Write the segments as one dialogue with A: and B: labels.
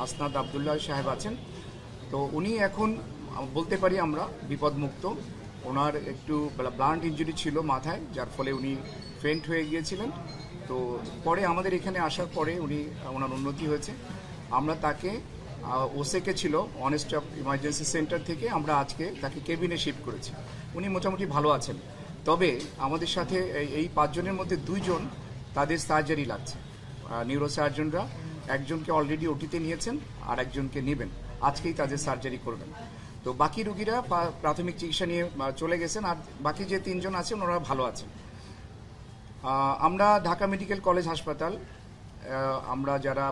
A: আসনাদ আব্দুল্লাহ সাহেব আছেন। তো উনি এখন বলতে পারি আমরা বিপদমুক্ত। ওনার একটু ব্লান্ট ইনজুরি ছিল মাথায়, যার ফলে উনি ফেন্ট হয়ে গিয়েছিলেন। তো পরে আমাদের এখানে আসার পরে ওনার উন্নতি হয়েছে। আমরা তাকে ওসেকে ছিল অন স্টপ ইমার্জেন্সি সেন্টার থেকে আমরা আজকে তাকে কেবিনে শিফট করেছি। উনি মোটামুটি ভালো আছেন। তবে আমাদের সাথে এই 5 জনের মধ্যে 2 জন তাদের সার্জারি লাগছে। নিউরো সার্জনরা একজনকে অলরেডি ওটিতে নিয়েছেন, আর একজনকে নেবেন, আজকেই তাদের সার্জারি করবেন। তো বাকি রুগীরা প্রাথমিক চিকিৎসা নিয়ে চলে গেছেন, আর বাকি যে 3 জন আছেন ওনারা ভালো আছেন। আমরা ঢাকা মেডিকেল কলেজ হাসপাতাল, আমরা যারা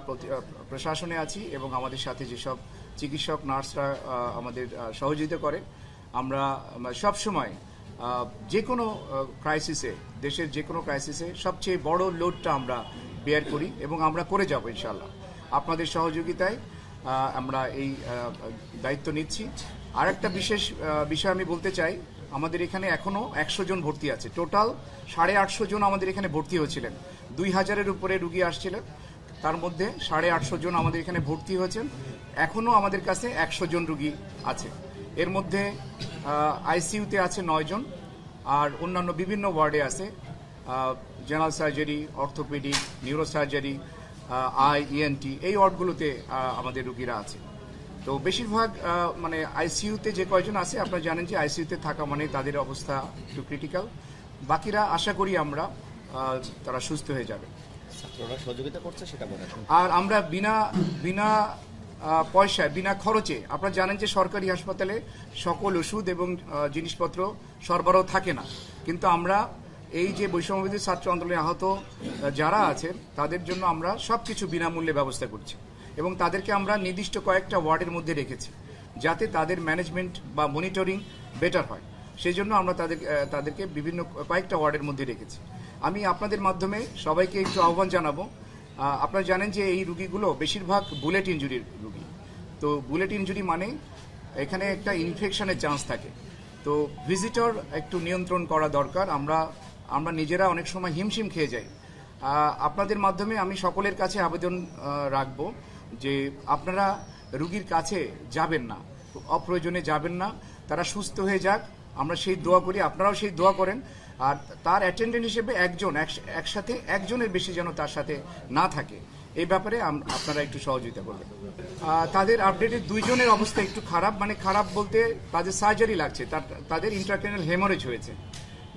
A: প্রশাসনে আছি এবং আমাদের সাথে যেসব চিকিৎসক নার্সরা আমাদের সহযোগিতা করে, আমরা সবসময় যে কোনো ক্রাইসিসে, দেশের যে কোনো ক্রাইসিসে সবচেয়ে বড় লোডটা আমরা বেয়ার করি এবং আমরা করে যাব ইনশাল্লাহ। আপনাদের সহযোগিতায় আমরা এই দায়িত্ব নিচ্ছি। আর একটা বিশেষ বিষয় আমি বলতে চাই, আমাদের এখানে এখনও 100 জন ভর্তি আছে। টোটাল 850 জন আমাদের এখানে ভর্তি হয়েছিলেন। 2000-এর উপরে রুগী আসছিলেন, তার মধ্যে 850 জন আমাদের এখানে ভর্তি হয়েছেন। এখনও আমাদের কাছে 100 জন রুগী আছে। এর মধ্যে আইসিইউতে আছে 9 জন, আর অন্যান্য বিভিন্ন ওয়ার্ডে আছে general surgery, orthopaedic, neuro surgery, ENT, এই ওয়ার্ডগুলোতে আমাদের রুগীরা আছে। তো বেশিরভাগ মানে আইসিইউতে যে কয়জন আছে, আপনারা জানেন যে আইসিইউতে থাকা মানে তাদের অবস্থা একটু ক্রিটিক্যাল। বাকিরা আশা করি আমরা তারা সুস্থ হয়ে যাবে।
B: সহযোগিতা করছে সেটা বলেন।
A: আর আমরা বিনা পয়সায়, বিনা খরচে, আপনারা জানেন যে সরকারি হাসপাতালে সকল ওষুধ এবং জিনিসপত্র সরবরাহ থাকে না, কিন্তু আমরা এই যে বৈষম্যবিরোধী ছাত্র আন্দোলনে আহত যারা আছেন তাদের জন্য আমরা সবকিছু বিনামূল্যে ব্যবস্থা করছি এবং তাদেরকে আমরা নির্দিষ্ট কয়েকটা ওয়ার্ডের মধ্যে রেখেছি যাতে তাদের ম্যানেজমেন্ট বা মনিটরিং বেটার হয়। সেই জন্য আমরা তাদেরকে বিভিন্ন কয়েকটা ওয়ার্ডের মধ্যে রেখেছি। আমি আপনাদের মাধ্যমে সবাইকে একটু আহ্বান জানাবো। আপনারা জানেন যে এই রুগীগুলো বেশিরভাগ বুলেট ইনজুরির রুগী। তো বুলেট ইনজুরি মানে এখানে একটা ইনফেকশনের চান্স থাকে। তো ভিজিটর একটু নিয়ন্ত্রণ করা দরকার। আমরা নিজেরা অনেক সময় হিমশিম খেয়ে যাই। আপনাদের মাধ্যমে আমি সকলের কাছে আবেদন রাখবো যে আপনারা রুগীর কাছে যাবেন না, অপ্রয়োজনে যাবেন না। তারা সুস্থ হয়ে যাক, আমরা সেই দোয়া করি, আপনারাও সেই দোয়া করেন। আর তার অ্যাটেন্ডেন্ট হিসেবে একসাথে একজনের বেশি যেন তার সাথে না থাকে, এই ব্যাপারে আপনারা একটু সহযোগিতা করবেন। তাদের আপডেটে 2 জনের অবস্থা একটু খারাপ, মানে খারাপ বলতে তাদের সার্জারি লাগছে, তাদের ইন্ট্রাক্রেনাল হেমোরেজ হয়েছে,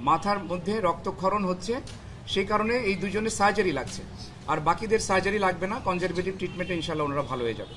A: মাথার মধ্যে রক্তক্ষরণ হচ্ছে, সেই কারণে এই 2 জনের সার্জারি লাগছে। আর বাকিদের সার্জারি লাগবে না, কনজারভেটিভ ট্রিটমেন্টে ইনশাল্লাহ ওনারা ভালো হয়ে যাবে।